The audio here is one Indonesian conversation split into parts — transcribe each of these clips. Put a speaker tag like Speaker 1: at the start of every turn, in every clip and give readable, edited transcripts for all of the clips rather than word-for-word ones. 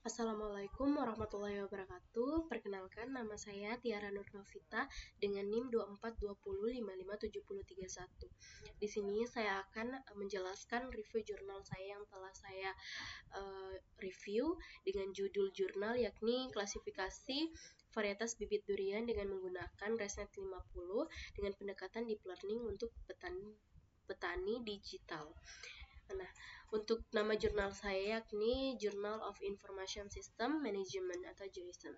Speaker 1: Assalamualaikum warahmatullahi wabarakatuh. Perkenalkan, nama saya Tiara Nur Novita dengan NIM 2420557031. Di sini saya akan menjelaskan review jurnal saya yang telah saya review dengan judul jurnal yakni klasifikasi varietas bibit durian dengan menggunakan ResNet 50 dengan pendekatan deep learning untuk petani digital. Nah, untuk nama jurnal saya yakni Journal of Information System Management atau JSON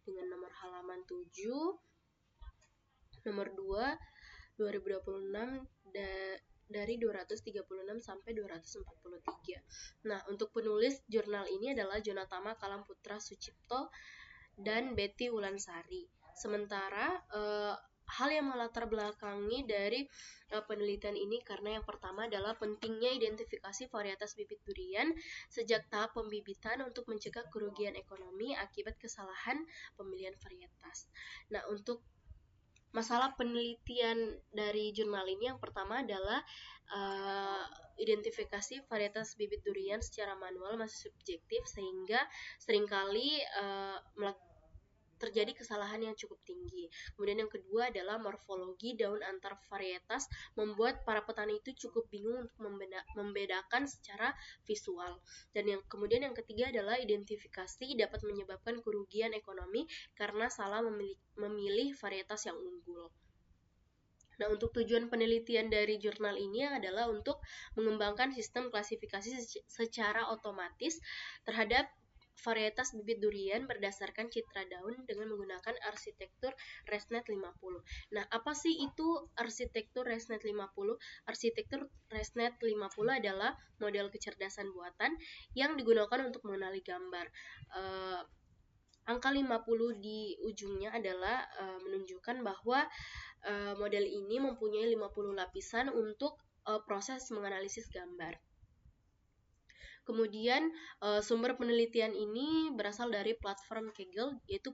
Speaker 1: dengan nomor halaman 7, nomor 2, 2026 dari 236 sampai 243. Nah, untuk penulis jurnal ini adalah Jonatama Kalamputra Sucipto dan Betty Wulansari. Sementara hal yang melatar belakangi dari penelitian ini karena yang pertama adalah pentingnya identifikasi varietas bibit durian sejak tahap pembibitan untuk mencegah kerugian ekonomi akibat kesalahan pemilihan varietas. Nah, untuk masalah penelitian dari jurnal ini yang pertama adalah identifikasi varietas bibit durian secara manual masih subjektif sehingga seringkali terjadi kesalahan yang cukup tinggi. Kemudian yang kedua adalah morfologi daun antar varietas membuat para petani itu cukup bingung untuk membedakan secara visual. Dan kemudian yang ketiga adalah identifikasi dapat menyebabkan kerugian ekonomi karena salah memilih varietas yang unggul. Nah, untuk tujuan penelitian dari jurnal ini adalah untuk mengembangkan sistem klasifikasi secara otomatis terhadap varietas bibit durian berdasarkan citra daun dengan menggunakan arsitektur ResNet 50. Nah, apa sih itu arsitektur ResNet 50? Arsitektur ResNet 50 adalah model kecerdasan buatan yang digunakan untuk mengenali gambar. Angka 50 di ujungnya adalah menunjukkan bahwa model ini mempunyai 50 lapisan untuk proses menganalisis gambar. Kemudian sumber penelitian ini berasal dari platform Kaggle, yaitu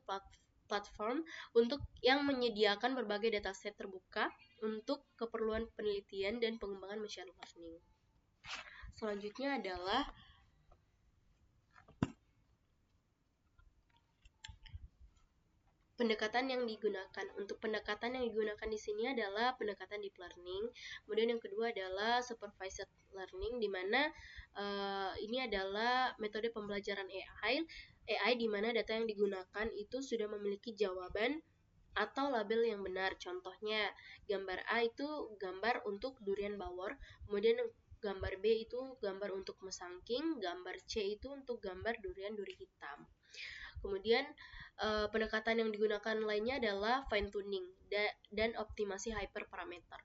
Speaker 1: platform untuk yang menyediakan berbagai dataset terbuka untuk keperluan penelitian dan pengembangan machine learning. Selanjutnya adalah pendekatan yang digunakan. Untuk pendekatan yang digunakan di sini adalah pendekatan deep learning. Kemudian yang kedua adalah supervised learning, di mana ini adalah metode pembelajaran AI di mana data yang digunakan itu sudah memiliki jawaban atau label yang benar. Contohnya, gambar A itu gambar untuk durian bawor, kemudian gambar B itu gambar untuk mesangking, gambar C itu untuk gambar duri hitam. Kemudian pendekatan yang digunakan lainnya adalah fine tuning dan optimasi hyperparameter.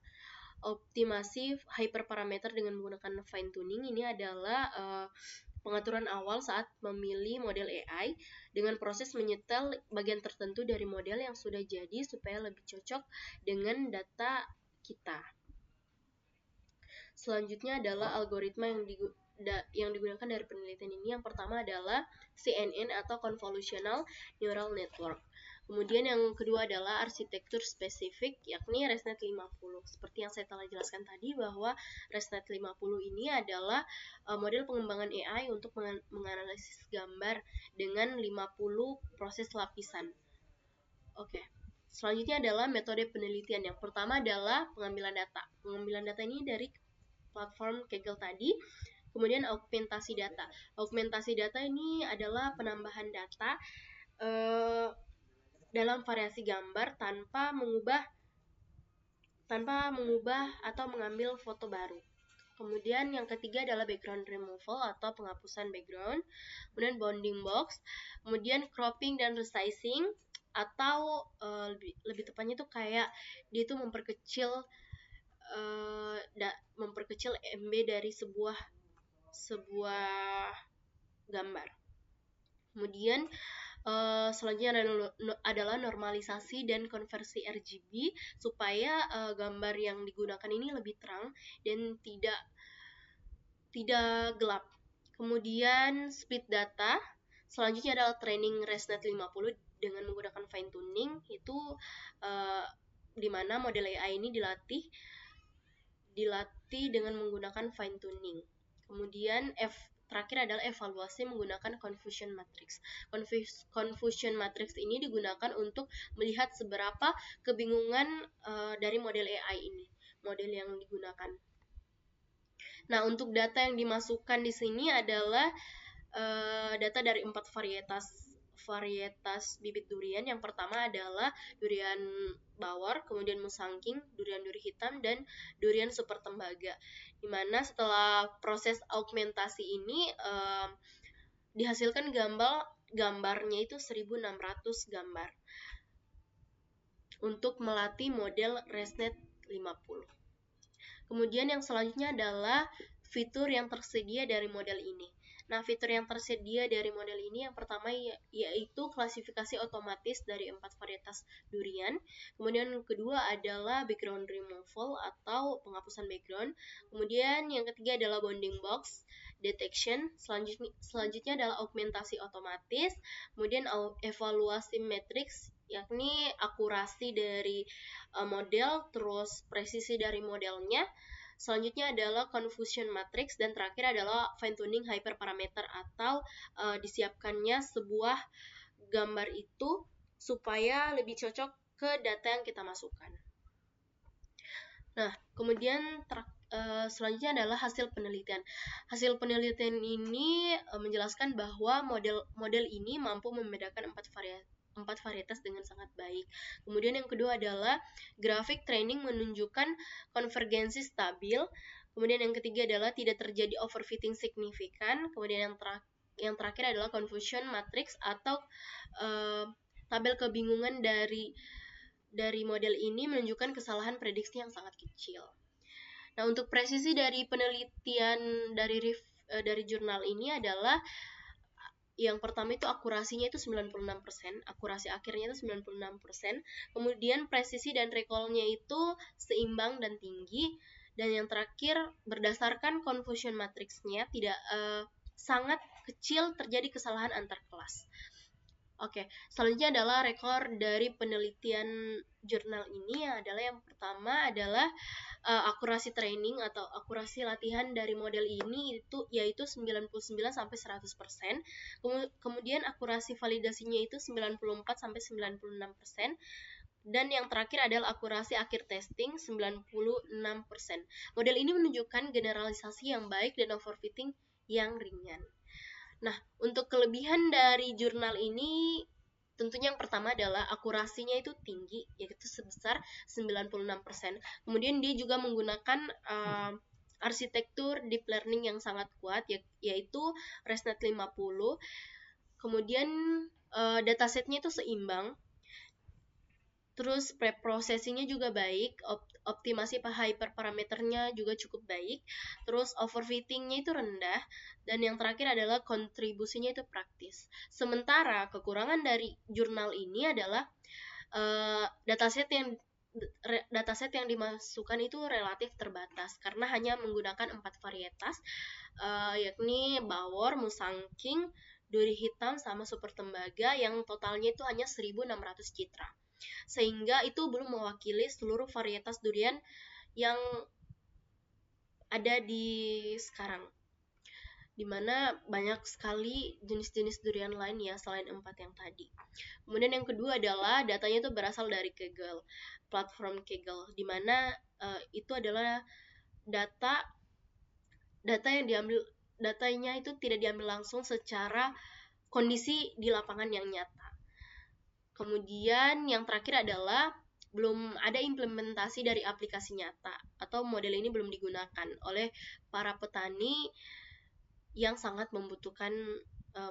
Speaker 1: Optimasi hyperparameter dengan menggunakan fine tuning ini adalah pengaturan awal saat memilih model AI dengan proses menyetel bagian tertentu dari model yang sudah jadi supaya lebih cocok dengan data kita. Selanjutnya adalah algoritma yang digunakan dari penelitian ini. Yang pertama adalah CNN atau Convolutional Neural Network. Kemudian yang kedua adalah arsitektur spesifik, yakni ResNet 50. Seperti yang saya telah jelaskan tadi bahwa ResNet 50 ini adalah model pengembangan AI untuk menganalisis gambar dengan 50 proses lapisan. Oke. Selanjutnya adalah metode penelitian. Yang pertama adalah pengambilan data. Pengambilan data ini dari platform Kaggle tadi. Kemudian augmentasi data. Augmentasi data ini adalah penambahan data dalam variasi gambar tanpa mengubah atau mengambil foto baru. Kemudian yang ketiga adalah background removal atau penghapusan background. Kemudian bounding box. Kemudian cropping dan resizing atau lebih tepatnya itu kayak dia itu memperkecil MB dari sebuah gambar. Kemudian selanjutnya adalah normalisasi dan konversi RGB supaya gambar yang digunakan ini lebih terang dan tidak gelap. Kemudian speed data. Selanjutnya adalah training ResNet 50 dengan menggunakan fine tuning, itu di mana model AI ini dilatih dengan menggunakan fine tuning. Kemudian terakhir adalah evaluasi menggunakan confusion matrix. Confusion matrix ini digunakan untuk melihat seberapa kebingungan dari model AI ini, model yang digunakan. Nah, untuk data yang dimasukkan di sini adalah data dari 4 varietas bibit durian. Yang pertama adalah durian bawor, kemudian musangking, durian duri hitam, dan durian super tembaga. Dimana setelah proses augmentasi ini dihasilkan gambarnya itu 1600 gambar untuk melatih model ResNet 50. Kemudian yang selanjutnya adalah fitur yang tersedia dari model ini. Nah, fitur yang tersedia dari model ini yang pertama yaitu klasifikasi otomatis dari 4 varietas durian. Kemudian yang kedua adalah background removal atau penghapusan background. Kemudian yang ketiga adalah bounding box detection. Selanjutnya adalah augmentasi otomatis. Kemudian evaluasi matrix, yakni akurasi dari model, terus presisi dari modelnya. Selanjutnya adalah confusion matrix, dan terakhir adalah fine tuning hyperparameter atau disiapkannya sebuah gambar itu supaya lebih cocok ke data yang kita masukkan. Nah, kemudian selanjutnya adalah hasil penelitian. Hasil penelitian ini menjelaskan bahwa model ini mampu membedakan 4 varietas dengan sangat baik. Kemudian yang kedua adalah grafik training menunjukkan konvergensi stabil. Kemudian yang ketiga adalah tidak terjadi overfitting signifikan. Kemudian yang terakhir adalah confusion matrix atau tabel kebingungan dari model ini menunjukkan kesalahan prediksi yang sangat kecil. Nah, untuk presisi dari penelitian dari jurnal ini adalah yang pertama itu akurasinya itu 96%, akurasi akhirnya itu 96%, kemudian presisi dan recall-nya itu seimbang dan tinggi, dan yang terakhir berdasarkan confusion matrix-nya tidak sangat kecil terjadi kesalahan antar kelas. Oke, selanjutnya adalah rekor dari penelitian jurnal ini adalah yang pertama adalah akurasi training atau akurasi latihan dari model ini itu yaitu 99 sampai 100%. Kemudian akurasi validasinya itu 94 sampai 96%. Dan yang terakhir adalah akurasi akhir testing 96%. Model ini menunjukkan generalisasi yang baik dan overfitting yang ringan. Nah, untuk kelebihan dari jurnal ini tentunya yang pertama adalah akurasinya itu tinggi, yaitu sebesar 96%. Kemudian dia juga menggunakan arsitektur deep learning yang sangat kuat, yaitu ResNet 50. Kemudian datasetnya itu seimbang. Terus preprocessingnya juga baik, optimasi hyperparameternya juga cukup baik, terus overfittingnya itu rendah, dan yang terakhir adalah kontribusinya itu praktis. Sementara kekurangan dari jurnal ini adalah dataset yang dimasukkan itu relatif terbatas karena hanya menggunakan 4 varietas, yakni bawor, musangking, duri hitam, sama super tembaga yang totalnya itu hanya 1600 citra. Sehingga itu belum mewakili seluruh varietas durian yang ada di sekarang, dimana banyak sekali jenis-jenis durian lain ya selain 4 yang tadi. Kemudian yang kedua adalah datanya itu berasal dari Kaggle, platform Kaggle, dimana itu adalah datanya itu tidak diambil langsung secara kondisi di lapangan yang nyata. Kemudian yang terakhir adalah belum ada implementasi dari aplikasi nyata atau model ini belum digunakan oleh para petani yang sangat membutuhkan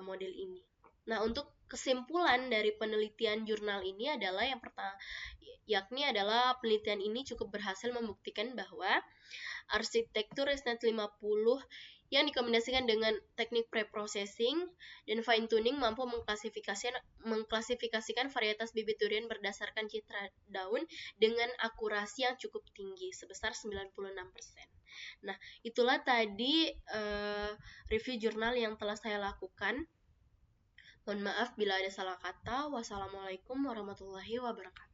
Speaker 1: model ini. Nah, untuk kesimpulan dari penelitian jurnal ini adalah yang pertama, yakni adalah penelitian ini cukup berhasil membuktikan bahwa arsitektur ResNet 50 yang dikombinasikan dengan teknik preprocessing dan fine tuning mampu mengklasifikasikan varietas bibit durian berdasarkan citra daun dengan akurasi yang cukup tinggi sebesar 96%. Nah, itulah tadi review jurnal yang telah saya lakukan. Mohon maaf bila ada salah kata. Wassalamualaikum warahmatullahi wabarakatuh.